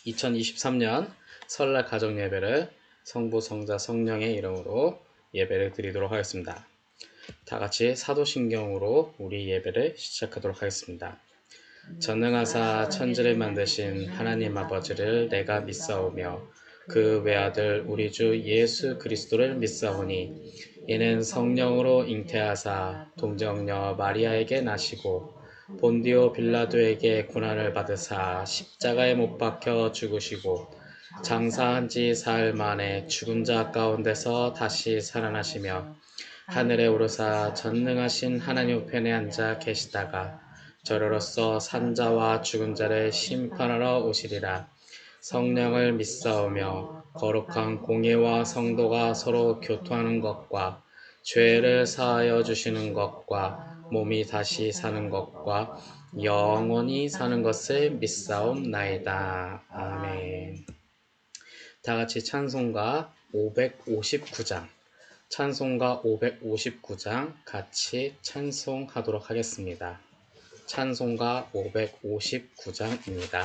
2023년 설날 가정 예배를 성부, 성자, 성령의 이름으로 예배를 드리도록 하겠습니다. 다 같이 사도신경으로 우리 예배를 시작하도록 하겠습니다. 전능하사 천지를 만드신 하나님 아버지를 내가 믿사오며 그 외아들 우리 주 예수 그리스도를 믿사오니 이는 성령으로 잉태하사 동정녀 마리아에게 나시고 본디오 빌라도에게 고난을 받으사 십자가에 못 박혀 죽으시고 장사한 지 사흘 만에 죽은 자 가운데서 다시 살아나시며 하늘에 오르사 전능하신 하나님 우편에 앉아 계시다가 저로서 산자와 죽은 자를 심판하러 오시리라. 성령을 믿사오며 거룩한 공예와 성도가 서로 교통하는 것과 죄를 사하여 주시는 것과 몸이 다시 사는 것과 영원히 사는 것을 믿사옵나이다. 아멘. 다 같이 찬송가 559장 찬송가 559장 같이 찬송하도록 하겠습니다. 찬송가 559장입니다.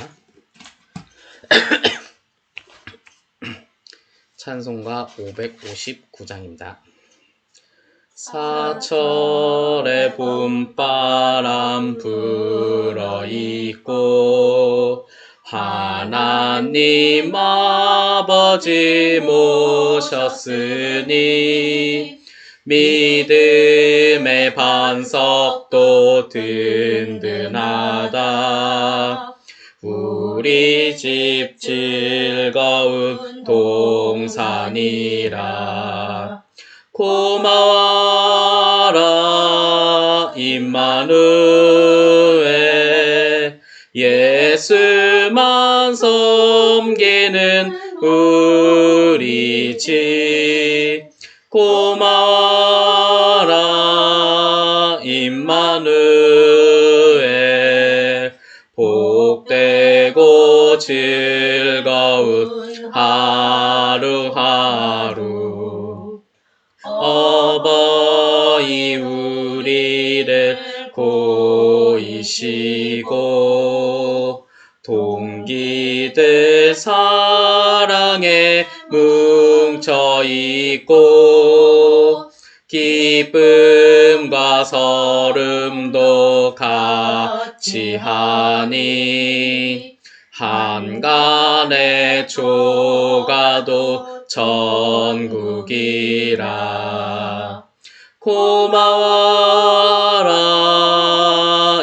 찬송가 559장입니다. 사철의 봄바람 불어있고 하나님 아버지 모셨으니 믿음의 반석도 든든하다. 우리 집 즐거운 동산이라. 고마워라 임마누엘 예수만 섬기는 우리 집. 고마워라 임마누엘 복되고 즐거운 하루하루. 어버이 우리를 고이시고 동기들 사랑에 뭉쳐있고 기쁨과 설움도 같이 하니 한간의 조가도 천국이라. 고마워라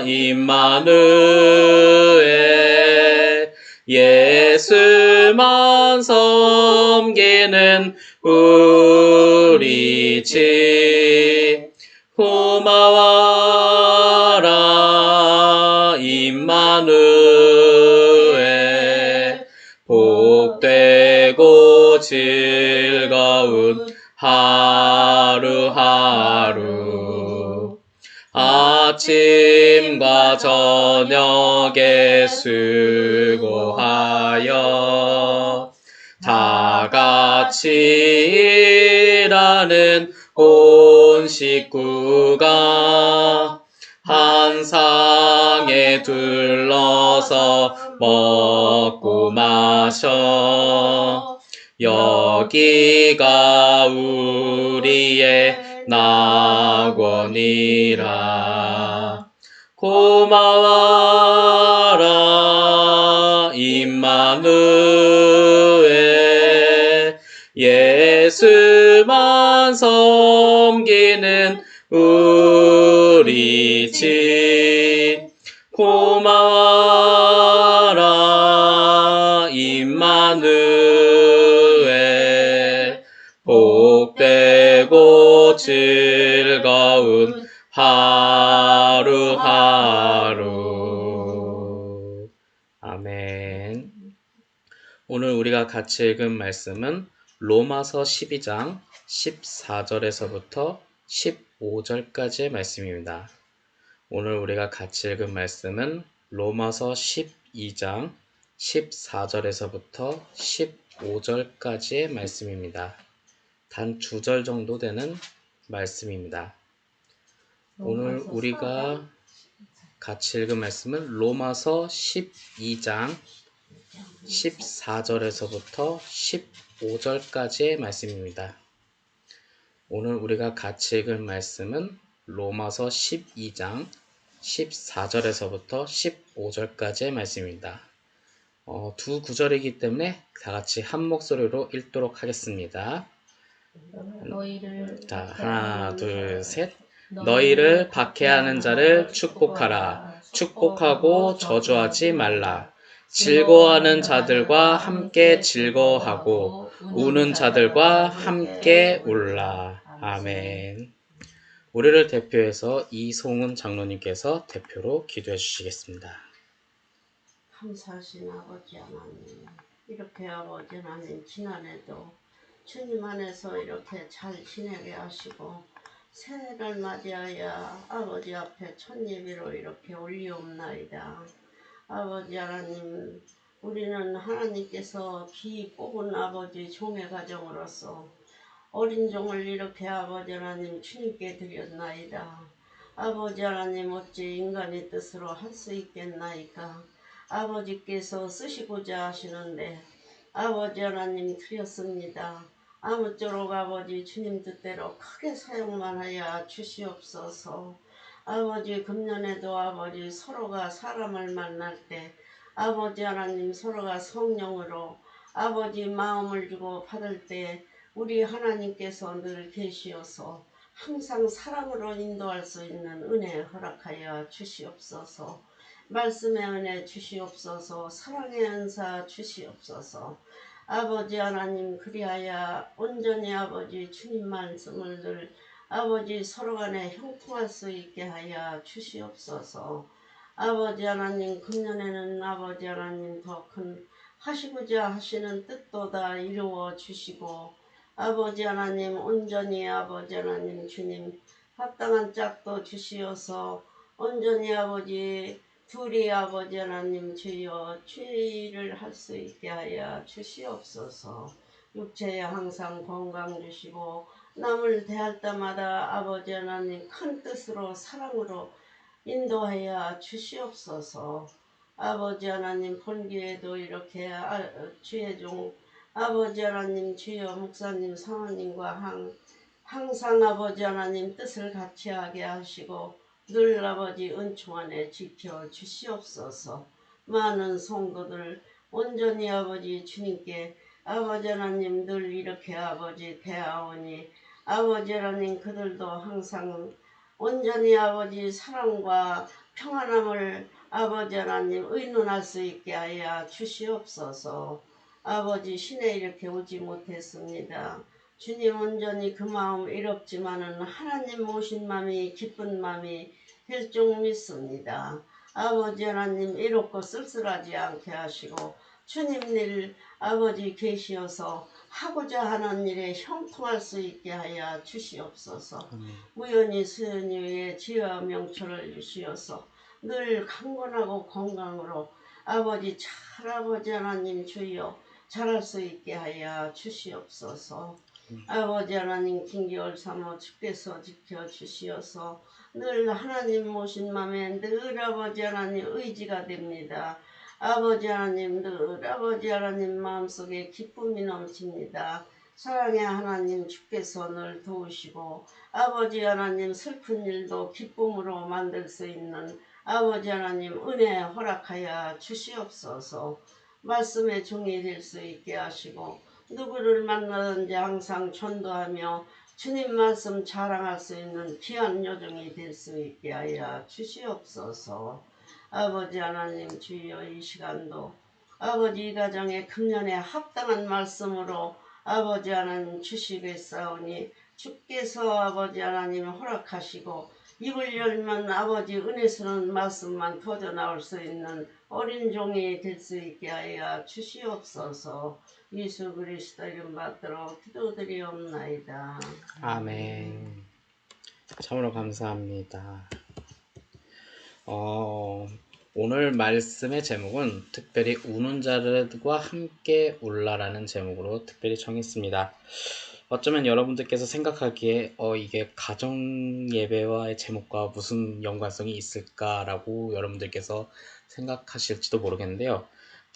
임마누엘 예수만 섬기는 우리 집. 고마워라 임마누엘 복되고 즐거운 하루하루. 아침과 저녁에 수고하여 다 같이 일하는 온 식구가 한 상에 둘러서 먹고 마셔. 여기가 우리의 낙원이라. 고마워라 임마누엘 예수만 섬기는 우리 집. 고마워라 임마누엘 복되고 즐거운 하루하루. 아멘. 오늘 우리가 같이 읽은 말씀은 로마서 12장 14절에서부터 15절까지의 말씀입니다. 오늘 우리가 같이 읽은 말씀은 로마서 12장 14절에서부터 15절까지의 말씀입니다. 단 2절 정도 되는 말씀입니다. 오늘 우리가 같이 읽은 말씀은 로마서 12장 14절에서부터 15절까지의 말씀입니다. 오늘 우리가 같이 읽을 말씀은 로마서 12장 14절에서부터 15절까지의 말씀입니다. 두 구절이기 때문에 다 같이 한 목소리로 읽도록 하겠습니다. 자, 하나, 둘, 셋. 너희를 박해하는 자를 축복하라. 축복하고 저주하지 말라. 즐거워하는 자들과 함께 즐거워하고 우는 자들과 함께 울라. 아멘. 우리를 대표해서 이송은 장로님께서 대표로 기도해 주시겠습니다. 감사하신 아버지 하나님, 이렇게 아버지 하나님 지난해도 주님 안에서 이렇게 잘 지내게 하시고 새해를 맞이하여 아버지 앞에 첫 예배로 이렇게 올리옵나이다. 아버지 하나님, 우리는 하나님께서 귀히 뽑은 아버지 종의 가정으로서 어린 종을 이렇게 아버지 하나님 주님께 드렸나이다. 아버지 하나님, 어찌 인간의 뜻으로 할 수 있겠나이까. 아버지께서 쓰시고자 하시는데 아버지 하나님 드렸습니다. 아무쪼록 아버지 주님 뜻대로 크게 사용만 하여 주시옵소서. 아버지 금년에도 아버지 서로가 사람을 만날 때 아버지 하나님 서로가 성령으로 아버지 마음을 주고 받을 때 우리 하나님께서 늘 계시어서 항상 사랑으로 인도할 수 있는 은혜 허락하여 주시옵소서. 말씀의 은혜 주시옵소서. 사랑의 은사 주시옵소서. 아버지 하나님, 그리하여 온전히 아버지 주님 말씀을 늘 아버지 서로 간에 형통할 수 있게 하여 주시옵소서. 아버지 하나님, 금년에는 아버지 하나님 더 큰 하시고자 하시는 뜻도 다 이루어 주시고 아버지 하나님, 온전히 아버지 하나님 주님 합당한 짝도 주시어서 온전히 아버지 둘이 아버지 하나님 주여 주의를 할 수 있게 하여 주시옵소서. 육체에 항상 건강 주시고 남을 대할 때마다 아버지 하나님 큰 뜻으로 사랑으로 인도하여 주시옵소서. 아버지 하나님, 본기에도 이렇게 주의 종 아버지 하나님 주여 목사님 사모님과 항상 아버지 하나님 뜻을 같이 하게 하시고 늘 아버지 은총 안에 지켜 주시옵소서. 많은 성도들 온전히 아버지 주님께 아버지 하나님 늘 이렇게 아버지 대하오니 아버지 하나님 그들도 항상 온전히 아버지 사랑과 평안함을 아버지 하나님 의논할 수 있게 하여 주시옵소서. 아버지 시내 이렇게 오지 못했습니다. 주님 온전히 그 마음 이롭지만은 하나님 오신 마음이 기쁜 마음이 될 줄 믿습니다. 아버지 하나님 이롭고 쓸쓸하지 않게 하시고 주님 일 아버지 계시어서 하고자 하는 일에 형통할 수 있게 하여 주시옵소서. 우연히 수연히 위에 지혜와 명철을 주시어서 늘 강건하고 건강으로 아버지 잘 아버지 하나님 주여 잘할 수 있게 하여 주시옵소서. 아버지 하나님 긴기월 삼어 주께서 지켜주시어서 늘 하나님 모신 맘에 늘 아버지 하나님 의지가 됩니다. 아버지 하나님 늘 아버지 하나님 마음속에 기쁨이 넘칩니다. 사랑의 하나님 주께서 늘 도우시고 아버지 하나님 슬픈 일도 기쁨으로 만들 수 있는 아버지 하나님 은혜 허락하여 주시옵소서. 말씀의 종이 될 수 있게 하시고 누구를 만나든지 항상 전도하며 주님 말씀 자랑할 수 있는 귀한 요정이 될 수 있게 하여 주시옵소서. 아버지 하나님 주여 이 시간도 아버지 이 가정에 금년에 합당한 말씀으로 아버지 하나님 주시겠사오니 주께서 아버지 하나님 허락하시고 입을 열면 아버지 은혜스러운 말씀만 터져 나올 수 있는 어린 종이 될 수 있게 하여 주시옵소서. 예수 그리스도 이름 받들어 기도드리옵나이다. 아멘. 참으로 감사합니다. 오늘 말씀의 제목은 특별히 우는 자들과 함께 울라라는 제목으로 특별히 정했습니다. 어쩌면 여러분들께서 생각하기에 이게 가정 예배와의 제목과 무슨 연관성이 있을까라고 여러분들께서 생각하실지도 모르겠는데요.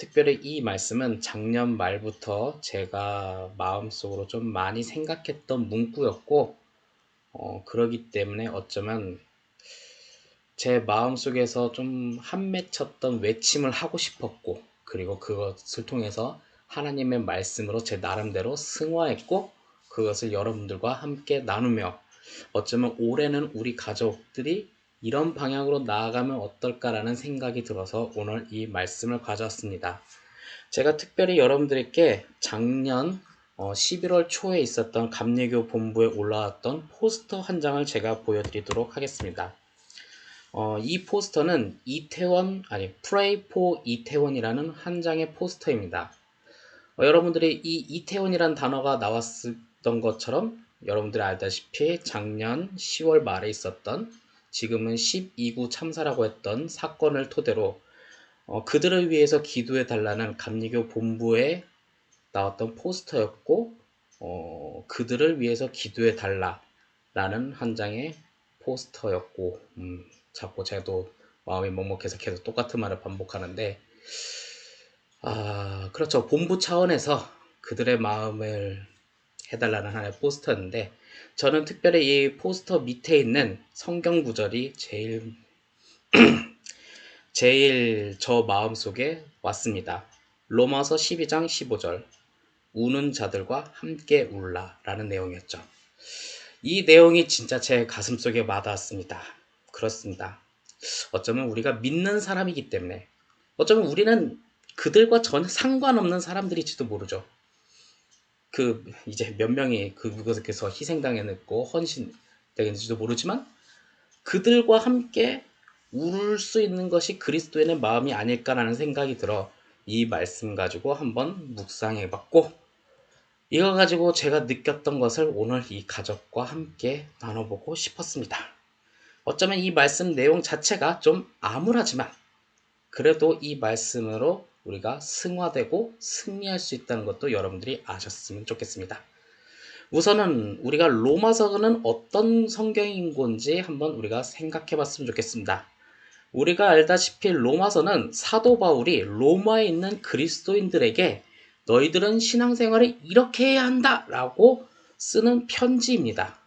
특별히 이 말씀은 작년 말부터 제가 마음속으로 좀 많이 생각했던 문구였고, 그러기 때문에 어쩌면 제 마음속에서 좀 한맺혔던 외침을 하고 싶었고, 그리고 그것을 통해서 하나님의 말씀으로 제 나름대로 승화했고, 그것을 여러분들과 함께 나누며, 어쩌면 올해는 우리 가족들이 이런 방향으로 나아가면 어떨까라는 생각이 들어서 오늘 이 말씀을 가져왔습니다. 제가 특별히 여러분들께 작년 11월 초에 있었던 감리교 본부에 올라왔던 포스터 한 장을 제가 보여드리도록 하겠습니다. 이 포스터는 Pray for 이태원이라는 한 장의 포스터입니다. 여러분들이 이 이태원이라는 단어가 나왔던 것처럼 여러분들이 알다시피 작년 10월 말에 있었던, 지금은 12구 참사라고 했던 사건을 토대로 그들을 위해서 기도해 달라는 감리교 본부에 나왔던 포스터였고, 그들을 위해서 기도해 달라라는 한 장의 포스터였고, 자꾸 제도 마음이 먹먹해서 계속 똑같은 말을 반복하는데, 그렇죠. 본부 차원에서 그들의 마음을 해달라는 하나의 포스터였는데, 저는 특별히 이 포스터 밑에 있는 성경 구절이 제일 저 마음속에 왔습니다. 로마서 12장 15절, 우는 자들과 함께 울라 라는 내용이었죠. 이 내용이 진짜 제 가슴속에 와닿았습니다. 그렇습니다. 어쩌면 우리가 믿는 사람이기 때문에, 어쩌면 우리는 그들과 전혀 상관없는 사람들일지도 모르죠. 이제 몇 명이 그곳에서 희생당했고 헌신되겠는지도 모르지만, 그들과 함께 울 수 있는 것이 그리스도인의 마음이 아닐까라는 생각이 들어 이 말씀 가지고 한번 묵상해 봤고, 이거 가지고 제가 느꼈던 것을 오늘 이 가족과 함께 나눠보고 싶었습니다. 어쩌면 이 말씀 내용 자체가 좀 암울하지만, 그래도 이 말씀으로 우리가 승화되고 승리할 수 있다는 것도 여러분들이 아셨으면 좋겠습니다. 우선은 우리가 로마서는 어떤 성경인 건지 한번 우리가 생각해 봤으면 좋겠습니다. 우리가 알다시피 로마서는 사도 바울이 로마에 있는 그리스도인들에게 너희들은 신앙생활을 이렇게 해야 한다 라고 쓰는 편지입니다.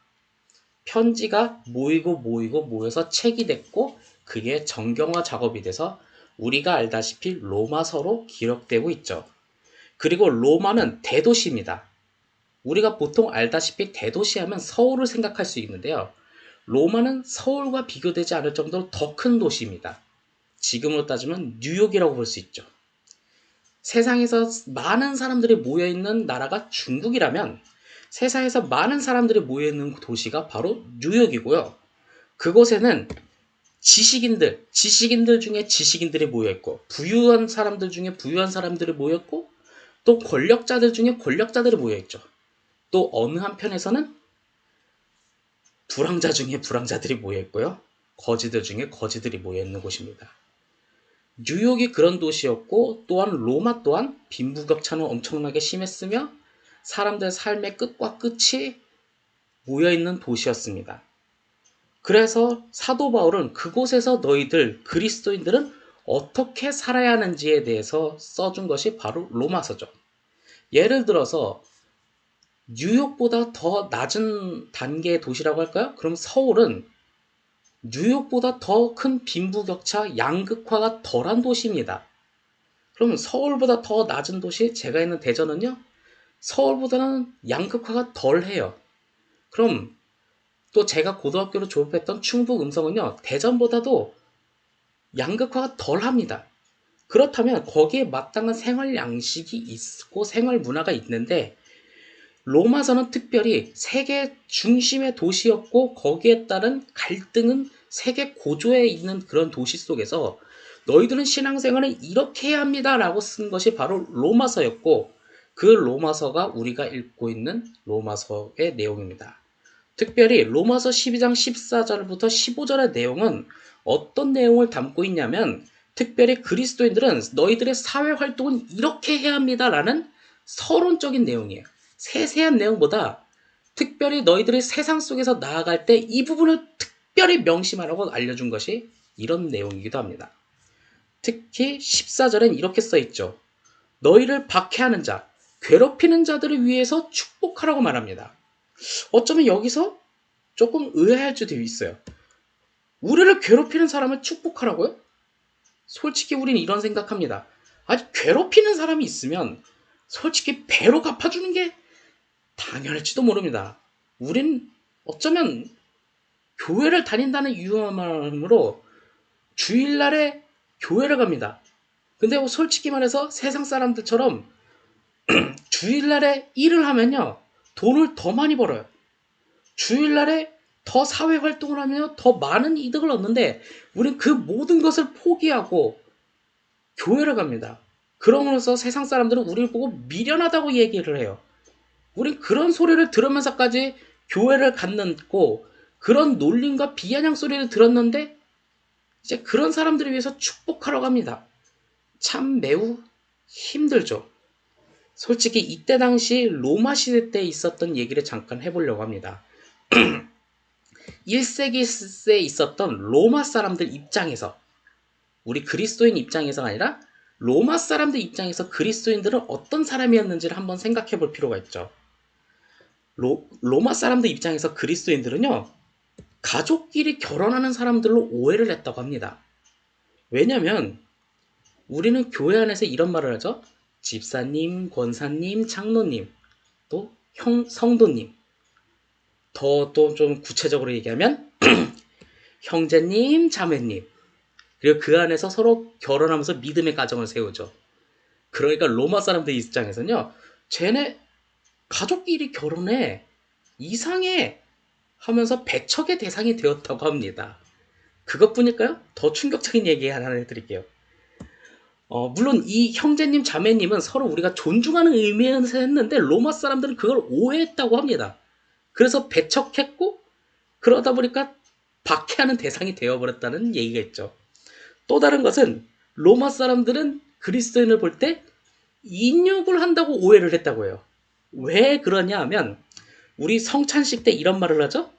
편지가 모여서 책이 됐고, 그게 정경화 작업이 돼서 우리가 알다시피 로마서로 기록되고 있죠. 그리고 로마는 대도시입니다. 우리가 보통 알다시피 대도시 하면 서울을 생각할 수 있는데요. 로마는 서울과 비교되지 않을 정도로 더 큰 도시입니다. 지금으로 따지면 뉴욕이라고 볼 수 있죠. 세상에서 많은 사람들이 모여있는 나라가 중국이라면, 세상에서 많은 사람들이 모여있는 도시가 바로 뉴욕이고요. 그곳에는 지식인들 중에 지식인들이 모여있고, 부유한 사람들 중에 부유한 사람들이 모였고, 또 권력자들 중에 권력자들이 모여있죠. 또 어느 한편에서는 불황자 중에 불황자들이 모여있고요. 거지들 중에 거지들이 모여있는 곳입니다. 뉴욕이 그런 도시였고, 또한 로마 또한 빈부격차는 엄청나게 심했으며 사람들 삶의 끝과 끝이 모여있는 도시였습니다. 그래서 사도 바울은 그곳에서 너희들 그리스도인들은 어떻게 살아야 하는지에 대해서 써준 것이 바로 로마서죠. 예를 들어서 뉴욕보다 더 낮은 단계의 도시라고 할까요? 그럼 서울은 뉴욕보다 더 큰 빈부격차, 양극화가 덜한 도시입니다. 그럼 서울보다 더 낮은 도시, 제가 있는 대전은요, 서울보다는 양극화가 덜해요. 그럼 또 제가 고등학교로 졸업했던 충북 음성은요, 대전보다도 양극화가 덜합니다. 그렇다면 거기에 마땅한 생활 양식이 있고 생활 문화가 있는데, 로마서는 특별히 세계 중심의 도시였고, 거기에 따른 갈등은 세계 고조에 있는 그런 도시 속에서 너희들은 신앙생활을 이렇게 해야 합니다 라고 쓴 것이 바로 로마서였고, 그 로마서가 우리가 읽고 있는 로마서의 내용입니다. 특별히 로마서 12장 14절부터 15절의 내용은 어떤 내용을 담고 있냐면, 특별히 그리스도인들은 너희들의 사회활동은 이렇게 해야 합니다 라는 서론적인 내용이에요. 세세한 내용보다 특별히 너희들이 세상 속에서 나아갈 때 이 부분을 특별히 명심하라고 알려준 것이 이런 내용이기도 합니다. 특히 14절엔 이렇게 써있죠. 너희를 박해하는 자, 괴롭히는 자들을 위해서 축복하라고 말합니다. 어쩌면 여기서 조금 의아할 수도 있어요. 우리를 괴롭히는 사람을 축복하라고요? 솔직히 우리는 이런 생각합니다. 아니, 괴롭히는 사람이 있으면 솔직히 배로 갚아주는 게 당연할지도 모릅니다. 우린 어쩌면 교회를 다닌다는 이유만으로 주일날에 교회를 갑니다. 근데 솔직히 말해서 세상 사람들처럼 주일날에 일을 하면요, 돈을 더 많이 벌어요. 주일날에 더 사회 활동을 하면 더 많은 이득을 얻는데 우린 그 모든 것을 포기하고 교회를 갑니다. 그러면서 세상 사람들은 우리를 보고 미련하다고 얘기를 해요. 우린 그런 소리를 들으면서까지 교회를 갔고 그런 놀림과 비아냥 소리를 들었는데 이제 그런 사람들을 위해서 축복하러 갑니다. 참 매우 힘들죠. 솔직히 이때 당시 로마 시대 때 있었던 얘기를 잠깐 해보려고 합니다. 1세기에 있었던 로마 사람들 입장에서, 우리 그리스도인 입장에서가 아니라 로마 사람들 입장에서 그리스도인들은 어떤 사람이었는지를 한번 생각해 볼 필요가 있죠. 로마 사람들 입장에서 그리스도인들은요, 가족끼리 결혼하는 사람들로 오해를 했다고 합니다. 왜냐면 우리는 교회 안에서 이런 말을 하죠. 집사님, 권사님, 장로님, 또 성도님. 더 또 좀 구체적으로 얘기하면 형제님, 자매님. 그리고 그 안에서 서로 결혼하면서 믿음의 가정을 세우죠. 그러니까 로마 사람들 입장에서는요, 쟤네 가족끼리 결혼해, 이상해 하면서 배척의 대상이 되었다고 합니다. 그것뿐일까요? 더 충격적인 얘기 하나 해드릴게요. 물론 이 형제님, 자매님은 서로 우리가 존중하는 의미에서 했는데 로마 사람들은 그걸 오해했다고 합니다. 그래서 배척했고 그러다 보니까 박해하는 대상이 되어버렸다는 얘기가 있죠. 또 다른 것은 로마 사람들은 그리스도인을 볼 때 인육을 한다고 오해를 했다고 해요. 왜 그러냐 하면 우리 성찬식 때 이런 말을 하죠.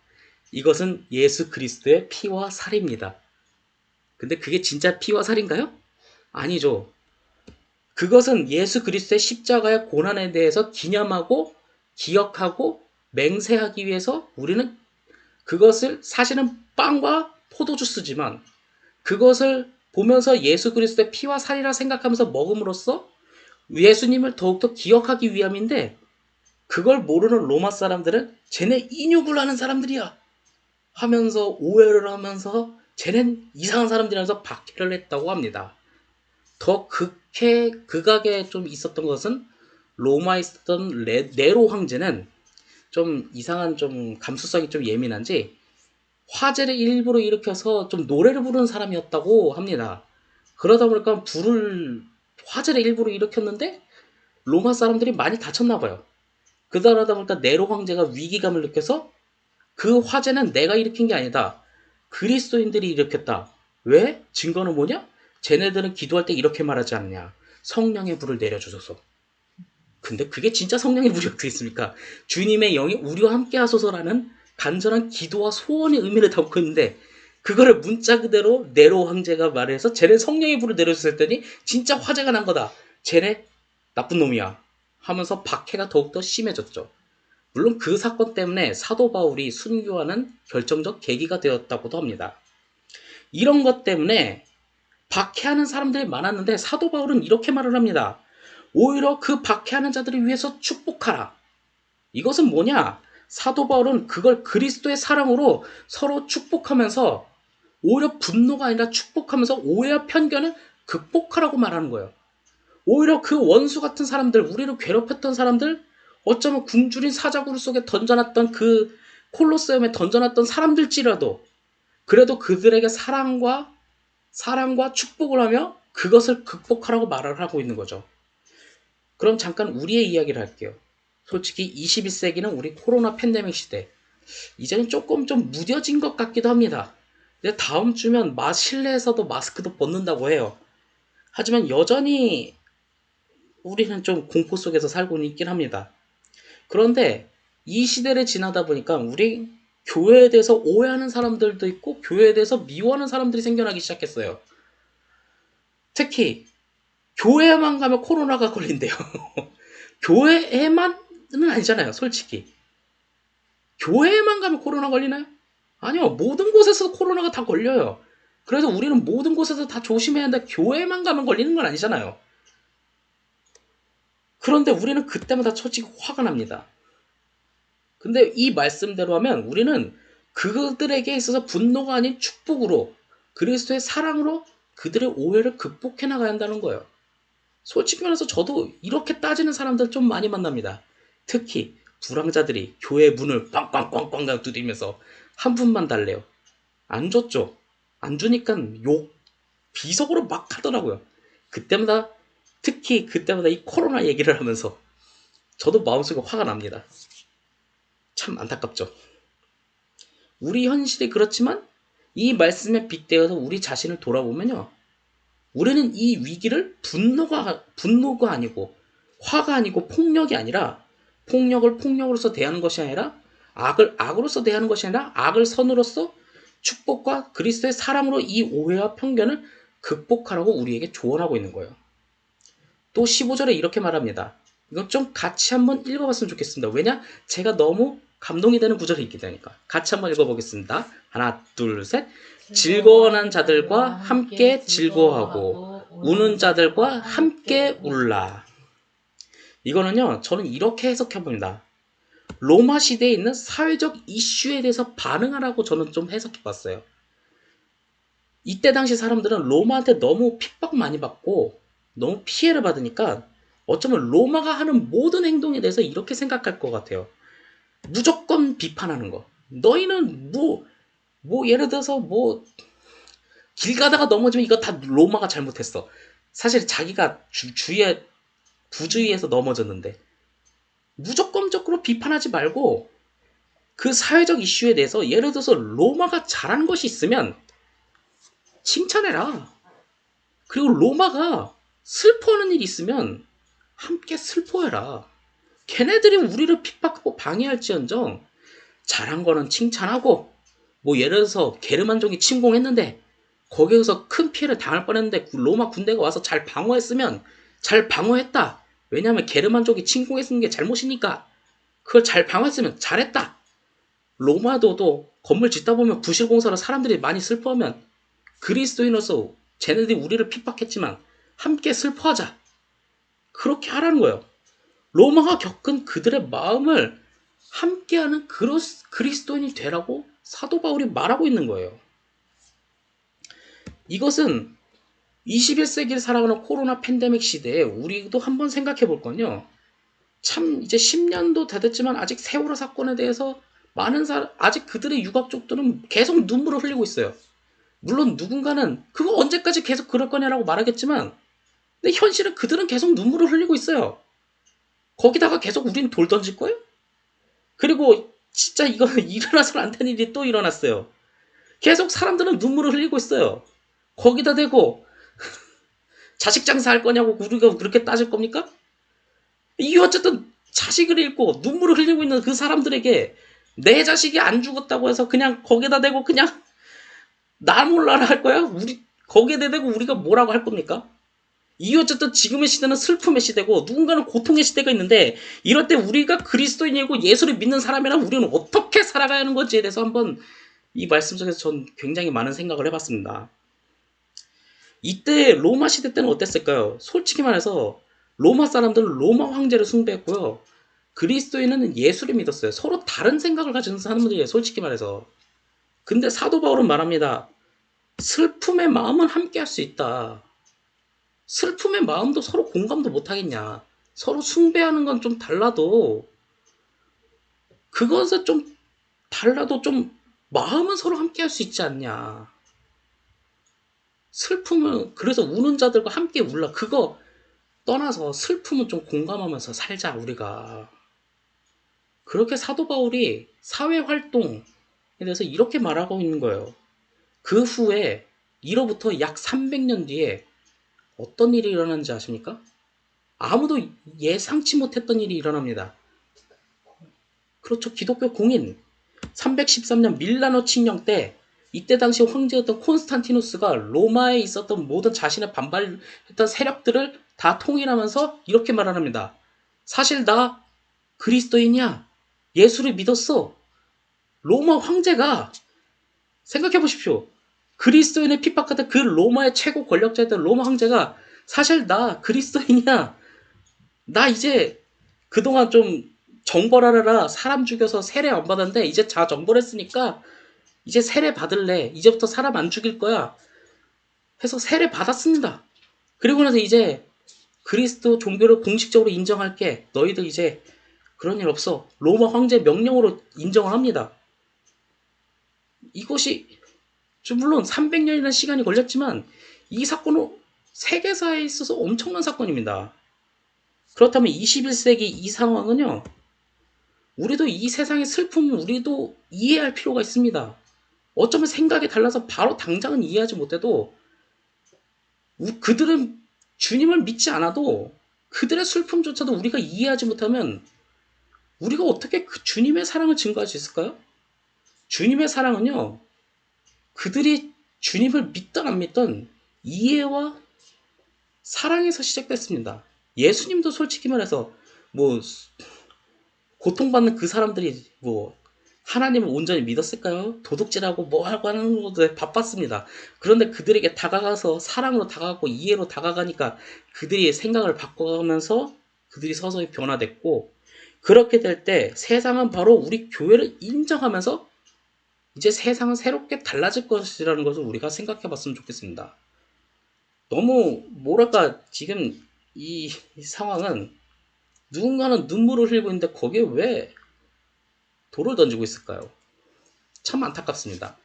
이것은 예수 그리스도의 피와 살입니다. 근데 그게 진짜 피와 살인가요? 아니죠. 그것은 예수 그리스도의 십자가의 고난에 대해서 기념하고 기억하고 맹세하기 위해서 우리는 그것을 사실은 빵과 포도주스지만 그것을 보면서 예수 그리스도의 피와 살이라 생각하면서 먹음으로써 예수님을 더욱더 기억하기 위함인데 그걸 모르는 로마 사람들은 쟤네 인육을 하는 사람들이야 하면서 오해를 하면서 쟤넨 이상한 사람들이라면서 박해를 했다고 합니다. 더 극악에 좀 있었던 것은 로마에 있었던 네로 황제는 좀 이상한 좀 감수성이 좀 예민한지 화제를 일부러 일으켜서 좀 노래를 부르는 사람이었다고 합니다. 그러다 보니까 화제를 일부러 일으켰는데 로마 사람들이 많이 다쳤나 봐요. 그러다 보니까 네로 황제가 위기감을 느껴서 그 화제는 내가 일으킨 게 아니다. 그리스도인들이 일으켰다. 왜? 증거는 뭐냐? 쟤네들은 기도할 때 이렇게 말하지 않느냐. 성령의 불을 내려주소서. 근데 그게 진짜 성령의 불이 어떻게 있습니까? 주님의 영이 우리와 함께 하소서라는 간절한 기도와 소원의 의미를 담고 있는데 그거를 문자 그대로 네로 황제가 말해서 쟤네 성령의 불을 내려줬을 때니 진짜 화제가 난 거다. 쟤네 나쁜 놈이야. 하면서 박해가 더욱더 심해졌죠. 물론 그 사건 때문에 사도 바울이 순교하는 결정적 계기가 되었다고도 합니다. 이런 것 때문에 박해하는 사람들이 많았는데 사도 바울은 이렇게 말을 합니다. 오히려 그 박해하는 자들을 위해서 축복하라. 이것은 뭐냐? 사도 바울은 그걸 그리스도의 사랑으로 서로 축복하면서 오히려 분노가 아니라 축복하면서 오해와 편견을 극복하라고 말하는 거예요. 오히려 그 원수 같은 사람들, 우리를 괴롭혔던 사람들, 어쩌면 굶주린 사자굴 속에 던져놨던 그 콜로세움에 던져놨던 사람들지라도 그래도 그들에게 사랑과 축복을 하며 그것을 극복하라고 말을 하고 있는 거죠. 그럼 잠깐 우리의 이야기를 할게요. 솔직히 21세기는 우리 코로나 팬데믹 시대. 이제는 조금 좀 무뎌진 것 같기도 합니다. 근데 다음 주면 실내에서도 마스크도 벗는다고 해요. 하지만 여전히 우리는 좀 공포 속에서 살고는 있긴 합니다. 그런데 이 시대를 지나다 보니까 우리 교회에 대해서 오해하는 사람들도 있고 교회에 대해서 미워하는 사람들이 생겨나기 시작했어요. 특히 교회에만 가면 코로나가 걸린대요. 교회에만은 아니잖아요, 솔직히. 교회에만 가면 코로나 걸리나요? 아니요, 모든 곳에서 코로나가 다 걸려요. 그래서 우리는 모든 곳에서 다 조심해야 한다. 교회에만 가면 걸리는 건 아니잖아요. 그런데 우리는 그때마다 솔직히 화가 납니다. 근데 이 말씀대로 하면 우리는 그들에게 있어서 분노가 아닌 축복으로 그리스도의 사랑으로 그들의 오해를 극복해 나가야 한다는 거예요. 솔직히 말해서 저도 이렇게 따지는 사람들 좀 많이 만납니다. 특히 불황자들이 교회 문을 꽝꽝꽝꽝 두드리면서 한 푼만 달래요. 안 줬죠. 안 주니까 욕 비속어로 막 하더라고요. 그때마다 특히 그때마다 이 코로나 얘기를 하면서 저도 마음속에 화가 납니다. 참 안타깝죠. 우리 현실이 그렇지만 이 말씀에 빗대어서 우리 자신을 돌아보면요. 우리는 이 위기를 분노가 아니고 화가 아니고 폭력이 아니라 폭력을 폭력으로서 대하는 것이 아니라 악을 악으로서 대하는 것이 아니라 악을 선으로서 축복과 그리스도의 사랑으로 이 오해와 편견을 극복하라고 우리에게 조언하고 있는 거예요. 또 15절에 이렇게 말합니다. 이건 좀 같이 한번 읽어봤으면 좋겠습니다. 왜냐? 제가 너무 감동이 되는 구절이 있기 때니까. 같이 한번 읽어보겠습니다. 하나, 둘, 셋. 즐거워하는 자들과 함께 즐거워하고 우는 자들과 함께 울라. 이거는요, 저는 이렇게 해석해 봅니다. 로마 시대에 있는 사회적 이슈에 대해서 반응하라고 저는 좀 해석해 봤어요. 이때 당시 사람들은 로마한테 너무 핍박 많이 받고 너무 피해를 받으니까 어쩌면 로마가 하는 모든 행동에 대해서 이렇게 생각할 것 같아요. 무조건 비판하는 거. 너희는 예를 들어서 길 가다가 넘어지면 이거 다 로마가 잘못했어. 사실 자기가 주위에 부주의해서 넘어졌는데 무조건적으로 비판하지 말고 그 사회적 이슈에 대해서 예를 들어서 로마가 잘한 것이 있으면 칭찬해라. 그리고 로마가 슬퍼하는 일이 있으면 함께 슬퍼해라. 걔네들이 우리를 핍박하고 방해할지언정 잘한 거는 칭찬하고 예를 들어서 게르만족이 침공했는데 거기에서 큰 피해를 당할 뻔했는데 로마 군대가 와서 잘 방어했으면 잘 방어했다. 왜냐하면 게르만족이 침공했는 게 잘못이니까 그걸 잘 방어했으면 잘했다. 로마도 또 건물 짓다 보면 부실공사로 사람들이 많이 슬퍼하면 그리스도인으로서 쟤네들이 우리를 핍박했지만 함께 슬퍼하자. 그렇게 하라는 거예요. 로마가 겪은 그들의 마음을 함께하는 그리스도인이 되라고 사도 바울이 말하고 있는 거예요. 이것은 21세기를 살아가는 코로나 팬데믹 시대에 우리도 한번 생각해 볼 건요. 참 이제 10년도 다 됐지만 아직 세월호 사건에 대해서 아직 그들의 유가족들은 계속 눈물을 흘리고 있어요. 물론 누군가는 그거 언제까지 계속 그럴 거냐라고 말하겠지만 근데 현실은 그들은 계속 눈물을 흘리고 있어요. 거기다가 계속 우린 돌 던질 거예요? 그리고 진짜 이거 일어나서는 안 되는 일이 또 일어났어요. 계속 사람들은 눈물을 흘리고 있어요. 거기다 대고 자식 장사할 거냐고 우리가 그렇게 따질 겁니까? 이게 어쨌든 자식을 잃고 눈물을 흘리고 있는 그 사람들에게 내 자식이 안 죽었다고 해서 그냥 거기다 대고 그냥 나 몰라라 할 거야? 거기에 대고 우리가 뭐라고 할 겁니까? 이 어쨌든 지금의 시대는 슬픔의 시대고 누군가는 고통의 시대가 있는데 이럴 때 우리가 그리스도인이고 예수를 믿는 사람이라면 우리는 어떻게 살아가야 하는 건지에 대해서 한번 이 말씀 속에서 전 굉장히 많은 생각을 해봤습니다. 이때 로마 시대 때는 어땠을까요? 솔직히 말해서 로마 사람들은 로마 황제를 숭배했고요. 그리스도인은 예수를 믿었어요. 서로 다른 생각을 가진 사람들이에요. 솔직히 말해서. 근데 사도 바울은 말합니다. 슬픔의 마음은 함께 할 수 있다. 슬픔의 마음도 서로 공감도 못하겠냐. 서로 숭배하는 건 좀 달라도 그것은 좀 달라도 좀 마음은 서로 함께 할 수 있지 않냐. 슬픔은 그래서 우는 자들과 함께 울라. 그거 떠나서 슬픔은 좀 공감하면서 살자 우리가. 그렇게 사도 바울이 사회 활동에 대해서 이렇게 말하고 있는 거예요. 그 후에 이로부터 약 300년 뒤에 어떤 일이 일어났는지 아십니까? 아무도 예상치 못했던 일이 일어납니다. 그렇죠. 기독교 공인 313년 밀라노 칙령 때 이때 당시 황제였던 콘스탄티누스가 로마에 있었던 모든 자신의 반발했던 세력들을 다 통일하면서 이렇게 말합니다. 사실 나 그리스도인이야. 예수를 믿었어. 로마 황제가 생각해 보십시오. 그리스도인의 핍박하던 그 로마의 최고 권력자였던 로마 황제가 사실 나 그리스도인이야. 나 이제 그동안 좀 정벌하느라 사람 죽여서 세례 안 받았는데 이제 자 정벌했으니까 이제 세례 받을래. 이제부터 사람 안 죽일 거야. 해서 세례 받았습니다. 그리고 나서 이제 그리스도 종교를 공식적으로 인정할게. 너희들 이제 그런 일 없어. 로마 황제 명령으로 인정을 합니다. 이것이 물론 300년이라는 시간이 걸렸지만 이 사건은 세계사에 있어서 엄청난 사건입니다. 그렇다면 21세기 이 상황은요. 우리도 이 세상의 슬픔을 우리도 이해할 필요가 있습니다. 어쩌면 생각이 달라서 바로 당장은 이해하지 못해도 그들은 주님을 믿지 않아도 그들의 슬픔조차도 우리가 이해하지 못하면 우리가 어떻게 그 주님의 사랑을 증거할 수 있을까요? 주님의 사랑은요. 그들이 주님을 믿던 안 믿던 이해와 사랑에서 시작됐습니다. 예수님도 솔직히 말해서 뭐 고통받는 그 사람들이 뭐 하나님을 온전히 믿었을까요? 도둑질하고 뭐 하고 하는 것에 바빴습니다. 그런데 그들에게 다가가서 사랑으로 다가가고 이해로 다가가니까 그들이 생각을 바꿔가면서 그들이 서서히 변화됐고 그렇게 될 때 세상은 바로 우리 교회를 인정하면서 이제 세상은 새롭게 달라질 것이라는 것을 우리가 생각해 봤으면 좋겠습니다. 너무 뭐랄까 지금 이 상황은 누군가는 눈물을 흘리고 있는데 거기에 왜 돌을 던지고 있을까요? 참 안타깝습니다.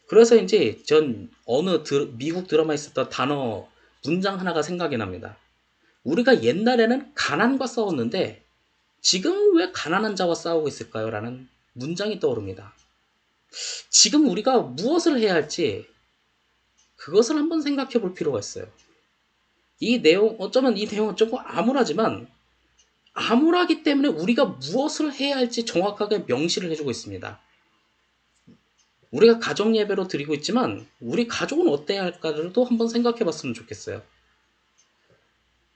그래서 이제 전 어느 미국 드라마에 있었던 단어 문장 하나가 생각이 납니다. 우리가 옛날에는 가난과 싸웠는데 지금 왜 가난한 자와 싸우고 있을까요? 라는 문장이 떠오릅니다. 지금 우리가 무엇을 해야 할지 그것을 한번 생각해 볼 필요가 있어요. 이 내용, 어쩌면 이 내용은 조금 암울하지만 암울하기 때문에 우리가 무엇을 해야 할지 정확하게 명시를 해주고 있습니다. 우리가 가정 예배로 드리고 있지만 우리 가족은 어때야 할까를 또 한번 생각해 봤으면 좋겠어요.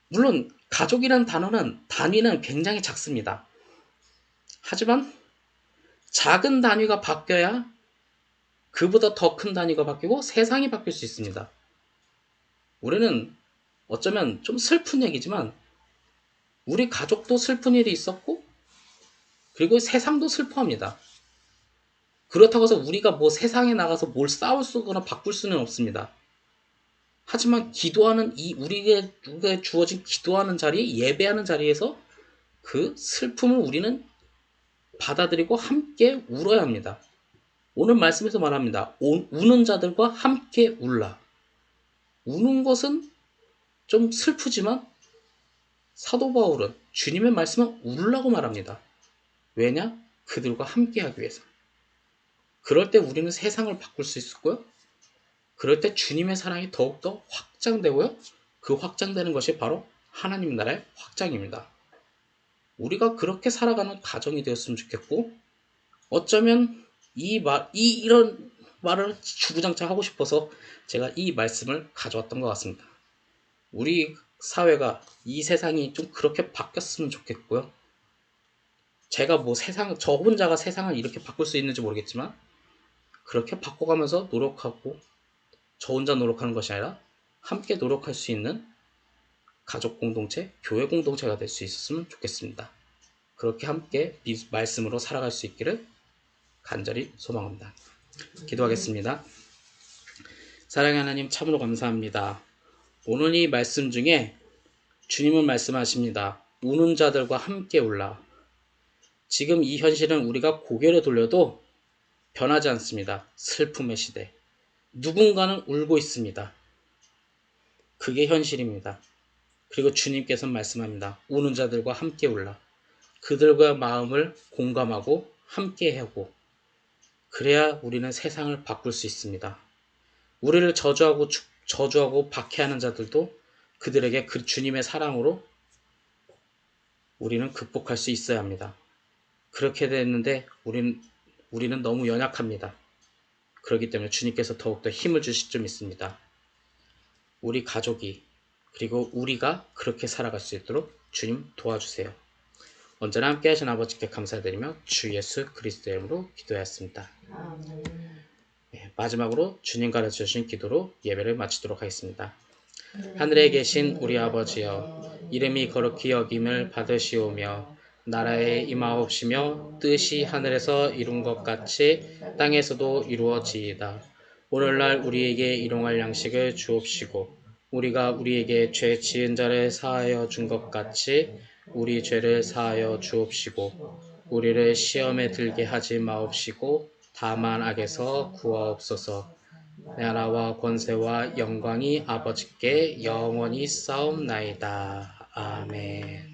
물론 가족이라는 단위는 굉장히 작습니다. 하지만 작은 단위가 바뀌어야 그보다 더 큰 단위가 바뀌고 세상이 바뀔 수 있습니다. 우리는 어쩌면 좀 슬픈 얘기지만 우리 가족도 슬픈 일이 있었고 그리고 세상도 슬퍼합니다. 그렇다고 해서 우리가 뭐 세상에 나가서 뭘 싸울 수거나 바꿀 수는 없습니다. 하지만 기도하는 우리에게 주어진 기도하는 자리, 예배하는 자리에서 그 슬픔을 우리는 받아들이고 함께 울어야 합니다. 오늘 말씀에서 말합니다. 우는 자들과 함께 울라. 우는 것은 좀 슬프지만 사도 바울은 주님의 말씀은 울라고 말합니다. 왜냐? 그들과 함께 하기 위해서. 그럴 때 우리는 세상을 바꿀 수 있고요. 그럴 때 주님의 사랑이 더욱더 확장되고요. 그 확장되는 것이 바로 하나님 나라의 확장입니다. 우리가 그렇게 살아가는 가정이 되었으면 좋겠고 어쩌면 이런 말을 주구장창 하고 싶어서 제가 이 말씀을 가져왔던 것 같습니다. 우리 사회가 이 세상이 좀 그렇게 바뀌었으면 좋겠고요. 제가 뭐 저 혼자가 세상을 이렇게 바꿀 수 있는지 모르겠지만 그렇게 바꿔가면서 노력하고 저 혼자 노력하는 것이 아니라 함께 노력할 수 있는 가족 공동체, 교회 공동체가 될 수 있었으면 좋겠습니다. 그렇게 함께 말씀으로 살아갈 수 있기를 간절히 소망합니다. 기도하겠습니다. 사랑의 하나님 참으로 감사합니다. 오늘 이 말씀 중에 주님은 말씀하십니다. 우는 자들과 함께 울라. 지금 이 현실은 우리가 고개를 돌려도 변하지 않습니다. 슬픔의 시대. 누군가는 울고 있습니다. 그게 현실입니다. 그리고 주님께서는 말씀합니다. 우는 자들과 함께 울라. 그들과 마음을 공감하고 함께 하고 그래야 우리는 세상을 바꿀 수 있습니다. 우리를 저주하고 박해하는 자들도 그들에게 그 주님의 사랑으로 우리는 극복할 수 있어야 합니다. 그렇게 됐는데 우리는 너무 연약합니다. 그렇기 때문에 주님께서 더욱더 힘을 주실 줄 믿습니다. 우리 가족이 그리고 우리가 그렇게 살아갈 수 있도록 주님 도와주세요. 언제나 함께 하신 아버지께 감사드리며 주 예수 그리스도의 이름으로 기도하였습니다. 아멘. 마지막으로 주님 가르쳐주신 기도로 예배를 마치도록 하겠습니다. 하늘에 계신 우리 아버지여, 이름이 거룩히 여김을 받으시오며 나라에 임하옵시며 뜻이 하늘에서 이룬 것 같이 땅에서도 이루어지이다. 오늘날 우리에게 일용할 양식을 주옵시고 우리가 우리에게 죄 지은 자를 사하여 준 것 같이 우리 죄를 사하여 주옵시고 우리를 시험에 들게 하지 마옵시고 다만 악에서 구하옵소서. 나라와 권세와 영광이 아버지께 영원히 싸움나이다. 아멘.